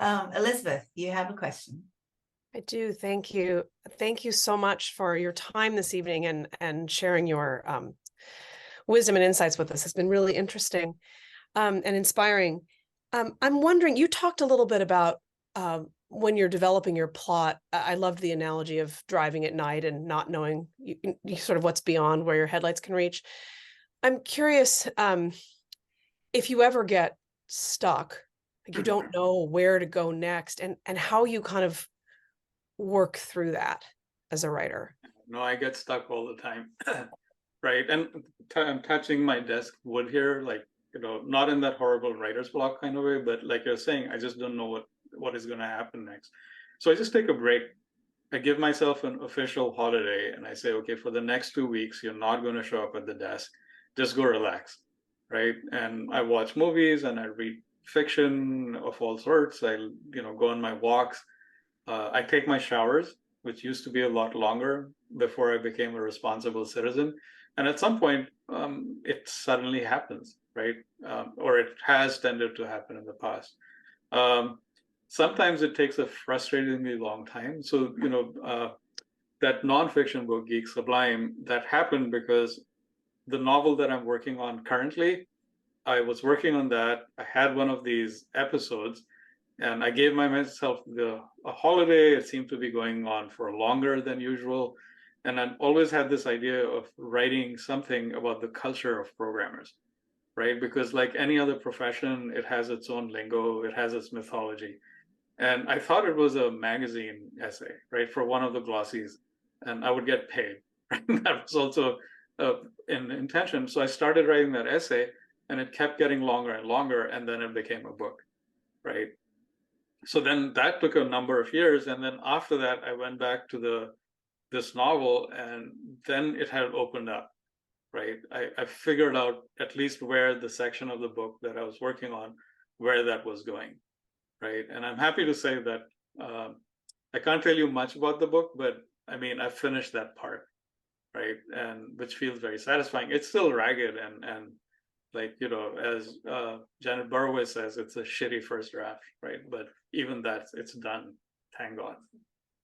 Elizabeth, you have a question. I do. Thank you. Thank you so much for your time this evening and sharing your wisdom and insights with us. It's been really interesting and inspiring. I'm wondering, you talked a little bit about when you're developing your plot. I loved the analogy of driving at night and not knowing sort of what's beyond where your headlights can reach. I'm curious if you ever get stuck, like you don't know where to go next, and how you kind of work through that as a writer. No, I get stuck all the time. Right. And I'm touching my desk wood here, like, not in that horrible writer's block kind of way, but like you're saying, I just don't know what is going to happen next. So I just take a break. I give myself an official holiday and I say, okay, for the next 2 weeks, you're not going to show up at the desk. Just go relax. Right. And I watch movies and I read fiction of all sorts. I, go on my walks. I take my showers, which used to be a lot longer before I became a responsible citizen. And at some point, it suddenly happens, right? Or it has tended to happen in the past. Sometimes it takes a frustratingly long time. So, that nonfiction book, Geek Sublime, that happened because the novel that I'm working on currently, I was working on that. I had one of these episodes and I gave myself a holiday. It seemed to be going on for longer than usual. And I've always had this idea of writing something about the culture of programmers, right? Because like any other profession, it has its own lingo, it has its mythology. And I thought it was a magazine essay, right, for one of the glossies, and I would get paid. Right? That was also an intention. So I started writing that essay, and it kept getting longer and longer, and then it became a book, right? So then that took a number of years, and then after that, I went back to this novel, and then it had opened up, right? I figured out at least where the section of the book that I was working on, where that was going, right? And I'm happy to say that I can't tell you much about the book, but I mean, I finished that part, right? And which feels very satisfying. It's still ragged and like, as Janet Burrows says, it's a shitty first draft, right? But even that, it's done, thank God.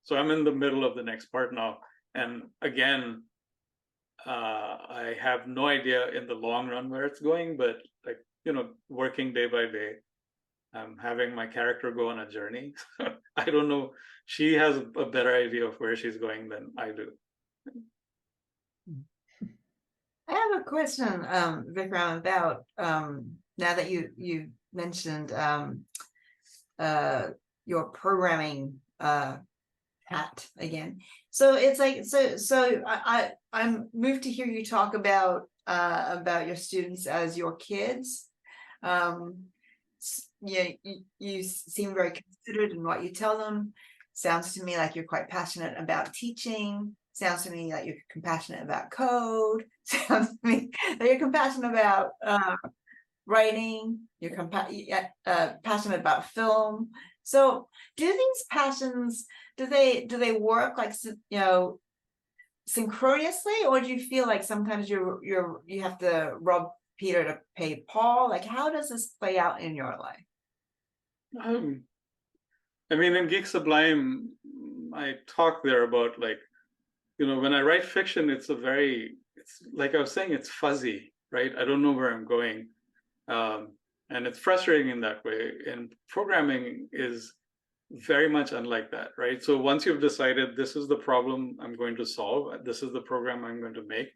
So I'm in the middle of the next part now. And again, I have no idea in the long run where it's going, but like, working day by day, I'm having my character go on a journey. I don't know. She has a better idea of where she's going than I do. I have a question, Vikram, about now that you mentioned your programming hat again. So it's like I'm moved to hear you talk about your students as your kids. You seem very considerate in what you tell them. Sounds to me like you're quite passionate about teaching. Sounds to me like you're compassionate about code. Sounds to me that you're compassionate about writing. You're passionate about film. So, do these passions do they work like synchronously, or do you feel like sometimes you have to rob Peter to pay Paul? Like, how does this play out in your life? I mean, in Geek Sublime, I talk there about like, when I write fiction, it's like I was saying, it's fuzzy, right? I don't know where I'm going. And it's frustrating in that way. And programming is very much unlike that, right? So once you've decided this is the problem I'm going to solve, this is the program I'm going to make,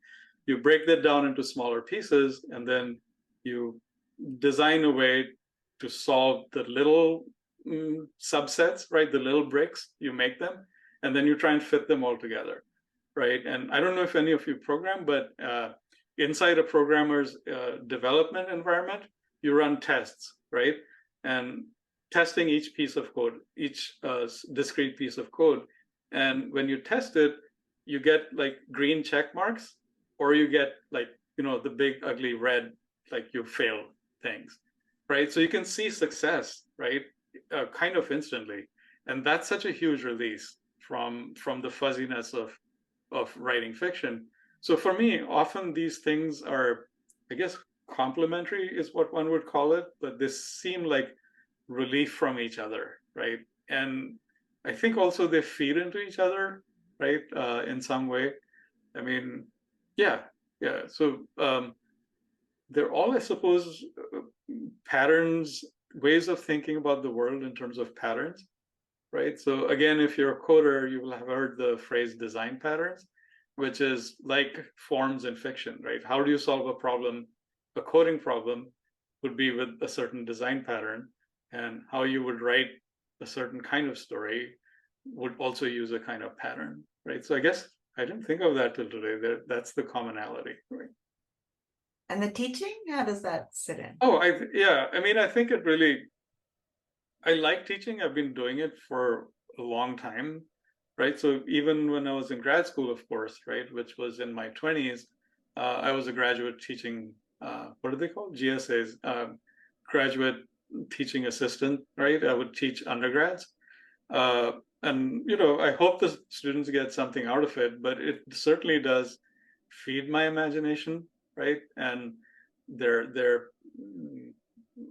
you break that down into smaller pieces, and then you design a way to solve the little subsets, right? The little bricks, you make them, and then you try and fit them all together, right? And I don't know if any of you program, but inside a programmer's development environment, you run tests, right? And testing each piece of code, each discrete piece of code. And when you test it, you get like green check marks, or you get like, the big ugly red, like you failed things, right? So you can see success, right? Kind of instantly. And that's such a huge release from the fuzziness of writing fiction. So for me, often these things are, I guess, complementary is what one would call it, but they seem like relief from each other, right? And I think also they feed into each other, right? In some way. I mean, yeah. So they're all, I suppose, patterns, ways of thinking about the world in terms of patterns, right? So again, if you're a coder, you will have heard the phrase design patterns, which is like forms in fiction, right? How do you solve a problem? A coding problem would be with a certain design pattern, and how you would write a certain kind of story would also use a kind of pattern, right? So I guess I didn't think of that till today. That's the commonality, right? And the teaching, how does that sit in? Oh, I mean, I think it really, I like teaching. I've been doing it for a long time, right? So even when I was in grad school, of course, right, which was in my 20s, I was a graduate teaching, what are they called? GSAs, graduate teaching assistant, right? I would teach undergrads. And, you know, I hope the students get something out of it, but it certainly does feed my imagination, right? And they're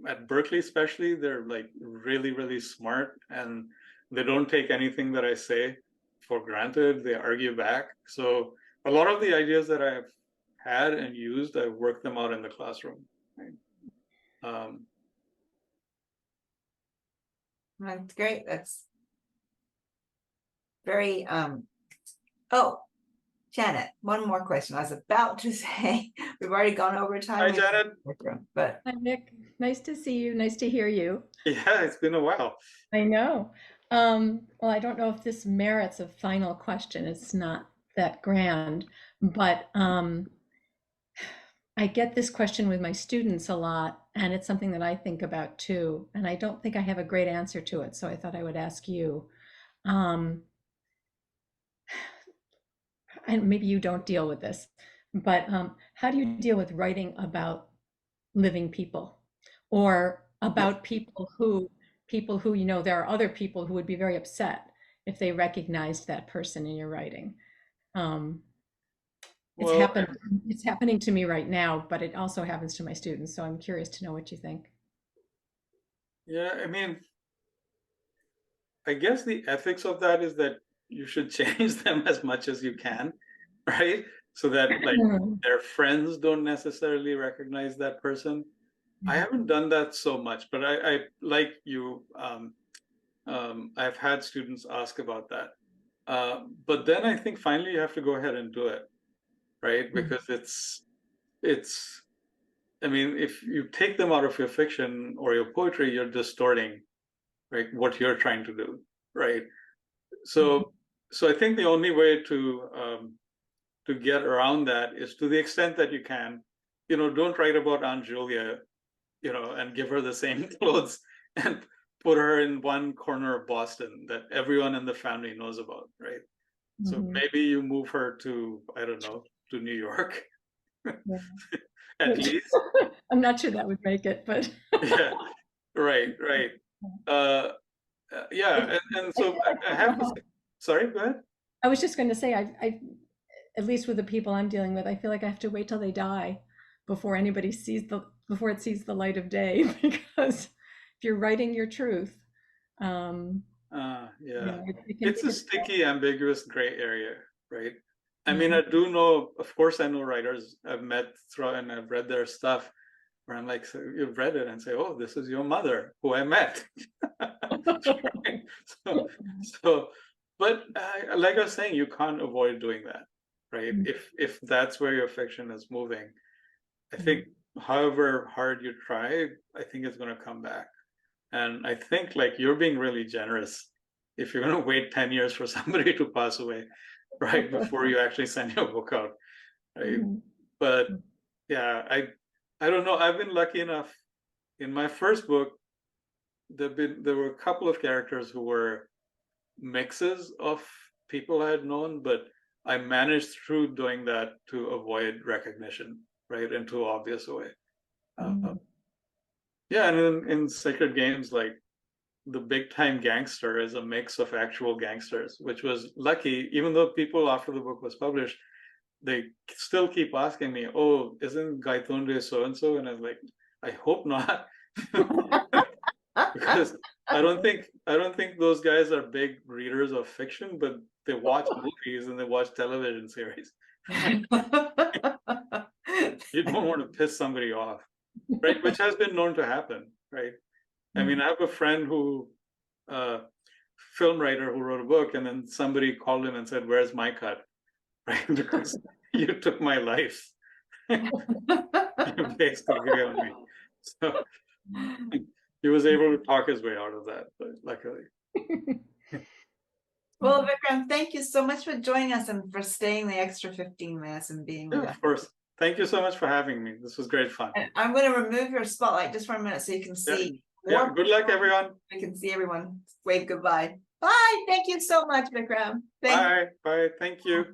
at Berkeley especially, they're like really, really smart, and they don't take anything that I say for granted. They argue back. So a lot of the ideas that I've had and used, I've worked them out in the classroom. Right? That's great. That's very, oh, Janet, one more question. I was about to say, we've already gone over time. Hi, Janet. But Hi, Nick. Nice to see you. Nice to hear you. Yeah, it's been a while. I know. Well, I don't know if this merits a final question. It's not that grand, but I get this question with my students a lot, and it's something that I think about too. And I don't think I have a great answer to it, so I thought I would ask you. And maybe you don't deal with this, but how do you deal with writing about living people, or about people who you know, there are other people who would be very upset if they recognized that person in your writing? Well, It's happening to me right now, but it also happens to my students, so I'm curious to know what you think. yeah, I mean, I guess the ethics of that is that you should change them as much as you can, right? So that like their friends don't necessarily recognize that person. I haven't done that so much, but I like you, I've had students ask about that. But then I think finally you have to go ahead and do it, right? Because it's, I mean, if you take them out of your fiction or your poetry, you're distorting, right, what you're trying to do, right? So I think the only way to get around that is, to the extent that you can, you know, don't write about Aunt Julia, you know, and give her the same clothes and put her in one corner of Boston that everyone in the family knows about, right? So maybe you move her to, I don't know, to New York, at least. I'm not sure that would make it, but Yeah, right. Yeah, and so I have to say, sorry, go ahead. I was just going to say, I, at least with the people I'm dealing with, I feel like I have to wait till they die before anybody before it sees the light of day, because if you're writing your truth, Yeah, it's a sticky, ambiguous gray area, right? I mean, I do know, of course, I know writers I've met through and I've read their stuff where I'm like, so you've read it and say, oh, this is your mother who I met. so, but like I was saying, you can't avoid doing that, right? If that's where your fiction is moving, I think however hard you try, I think it's going to come back. And I think like you're being really generous if you're going to wait 10 years for somebody to pass away, right, before you actually send your book out, right? But yeah, I don't know. I've been lucky enough in my first book. There were a couple of characters who were mixes of people I had known, but I managed through doing that to avoid recognition, right, in too obvious a way. Yeah, and in Sacred Games, like the big time gangster is a mix of actual gangsters, which was lucky, even though people after the book was published, they still keep asking me, oh, isn't Gaitonde so-and-so? And I was like, I hope not. because I don't think those guys are big readers of fiction, but they watch movies and they watch television series. You don't want to piss somebody off, right? Which has been known to happen, right? I mean, I have a friend who, film writer who wrote a book, and then somebody called him and said, "Where's my cut?" Right? Because you took my life. You based degree on me. So he was able to talk his way out of that, but luckily. Well, Vikram, thank you so much for joining us and for staying the extra 15 minutes and being with Yeah, us. of course. Thank you so much for having me. This was great fun. And I'm going to remove your spotlight just for a minute so you can see. Yeah, good luck, everyone. I can see everyone. Wave goodbye. Bye. Thank you so much, Vikram. Thank Bye. Bye. Thank you.